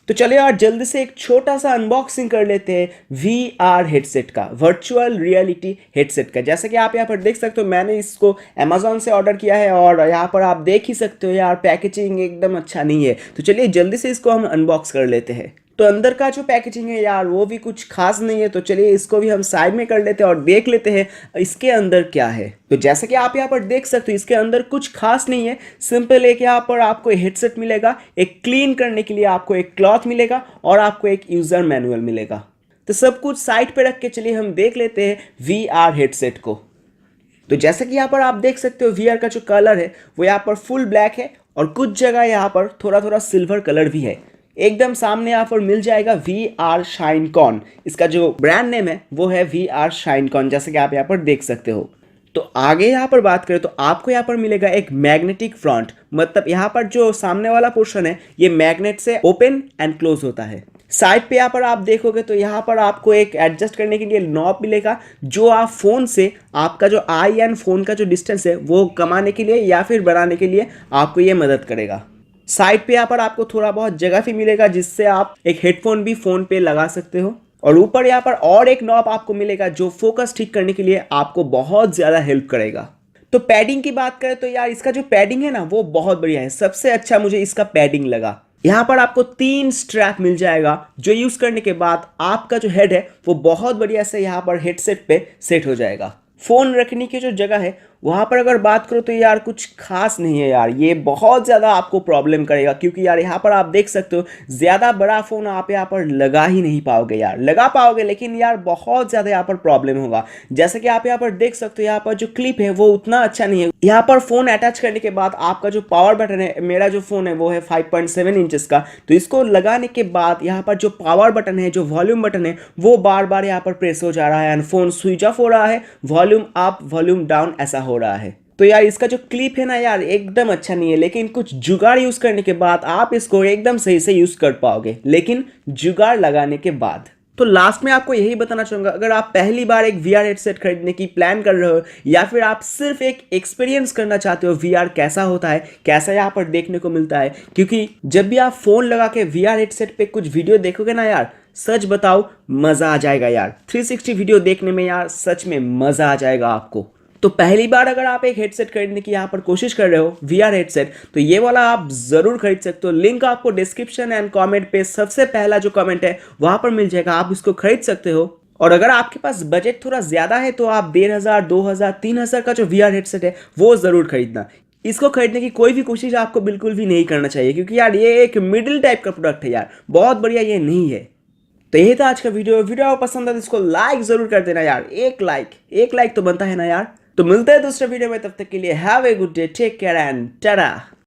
तो चलिए यार जल्दी से एक छोटा सा अनबॉक्सिंग कर लेते हैं VR हेडसेट का, वर्चुअल रियलिटी हेडसेट का। जैसे कि आप यहाँ पर देख सकते हो, मैंने इसको अमेजोन से ऑर्डर किया है और यहाँ पर आप देख ही सकते हो यार पैकेजिंग एकदम अच्छा नहीं है। तो चलिए जल्दी से इसको हम अनबॉक्स कर लेते हैं। तो अंदर का जो पैकेजिंग है यार वो भी कुछ खास नहीं है। तो चलिए इसको भी हम साइड में कर लेते हैं और देख लेते हैं इसके अंदर क्या है। तो जैसा कि आप यहाँ पर देख सकते हो, इसके अंदर कुछ खास नहीं है। सिंपल एक यहाँ पर आपको हेडसेट मिलेगा, एक क्लीन करने के लिए आपको एक क्लॉथ मिलेगा और आपको एक यूजर मैनुअल मिलेगा। तो सब कुछ साइड पे रख के चलिए हम देख लेते हैं VR हेडसेट को। तो जैसा कि यहाँ पर आप देख सकते हो, VR का जो कलर है वो यहाँ पर फुल ब्लैक है और कुछ जगह यहाँ पर थोड़ा थोड़ा सिल्वर कलर भी है। एकदम सामने यहाँ पर मिल जाएगा VR ShineCon। इसका जो ब्रांड नेम है वो है VR ShineCon, जैसे कि आप यहाँ पर देख सकते हो। तो आगे यहाँ पर बात करें तो आपको यहाँ पर मिलेगा एक मैग्नेटिक फ्रंट, मतलब यहाँ पर जो सामने वाला पोर्शन है ये मैग्नेट से ओपन एंड क्लोज होता है। साइड पे यहाँ पर आप देखोगे तो यहाँ पर आपको एक एडजस्ट करने के लिए नॉब मिलेगा, जो आप फोन से आपका जो आई एंड फोन का जो डिस्टेंस है वो कमाने के लिए या फिर बढ़ाने के लिए आपको ये मदद करेगा। साइड पे यहाँ पर आपको थोड़ा बहुत जगह भी मिलेगा जिससे आप एक हेडफोन भी फोन पे लगा सकते हो। और ऊपर यहाँ पर और एक नॉब आपको मिलेगा जो फोकस ठीक करने के लिए आपको बहुत ज़्यादा हेल्प करेगा। तो पैडिंग की बात करें तो यार इसका जो पैडिंग है ना वो बहुत बढ़िया है। सबसे अच्छा मुझे इसका पैडिंग लगा। यहाँ पर आपको 3 स्ट्रैप मिल जाएगा जो यूज़ करने के बाद आपका जो हेड है वो बहुत बढ़िया से यहाँ पर हेडसेट पे सेट हो जाएगा। फ़ोन रखने की जो जगह है वहाँ पर अगर बात करो तो यार कुछ खास नहीं है यार, ये बहुत ज़्यादा आपको प्रॉब्लम करेगा क्योंकि यार यहाँ पर आप देख सकते हो ज़्यादा बड़ा फ़ोन आप यहाँ पर लगा ही नहीं पाओगे यार। लगा पाओगे लेकिन यार बहुत ज़्यादा यहाँ पर प्रॉब्लम होगा। जैसे कि आप यहाँ पर देख सकते हो, यहाँ पर जो क्लिप है वो उतना अच्छा नहीं है। यहाँ पर फ़ोन अटैच करने के बाद आपका जो पावर बटन है, मेरा जो फ़ोन है वो है 5.7 इंचेस का, तो इसको लगाने के बाद यहाँ पर जो पावर बटन है, जो वॉल्यूम बटन है वो बार बार यहाँ पर प्रेस हो जा रहा है एंड फ़ोन स्विच ऑफ हो रहा है, वॉल्यूम अप वॉल्यूम डाउन ऐसा हो रहा है। तो यार इसका जो क्लिप है ना यार एकदम अच्छा नहीं है, लेकिन कुछ जुगाड़ यूज़ करने के बाद आप इसको एकदम सही से यूज़ कर पाओगे, लेकिन जुगाड़ लगाने के बाद। तो लास्ट में आपको यही बताना चाहूँगा, अगर आप पहली बार एक VR हेडसेट खरीदने की प्लान कर रहे हो या फिर आप सिर्फ एक एक्सपीरियंस करना चाहते हो VR कैसा होता है, कैसा यहाँ पर देखने को मिलता है, क्योंकि जब भी आप फ़ोन लगा के VR हेडसेट पे कुछ वीडियो देखोगे ना यार, सच बताओ मज़ा आ जाएगा यार। 360 वीडियो देखने में यार सच में मज़ा आ जाएगा आपको। तो पहली बार अगर आप एक हेडसेट खरीदने की यहाँ पर कोशिश कर रहे हो VR हेडसेट, तो ये वाला आप ज़रूर खरीद सकते हो। लिंक आपको डिस्क्रिप्शन एंड कमेंट पे सबसे पहला जो कमेंट है वहाँ पर मिल जाएगा, आप इसको खरीद सकते हो। और अगर आपके पास बजट थोड़ा ज़्यादा है तो आप 1500, 2000, 3000 का जो VR हेडसेट है वो ज़रूर खरीदना। इसको खरीदने की कोई भी कोशिश आपको बिल्कुल भी नहीं करना चाहिए, क्योंकि यार ये एक मिडिल टाइप का प्रोडक्ट है यार, बहुत बढ़िया ये नहीं है। तो यही था आज का वीडियो पसंद है तो इसको लाइक ज़रूर कर देना यार। एक लाइक तो बनता है ना यार। तो मिलते हैं दूसरे वीडियो में, तब तक के लिए have a good day, take care and Tata.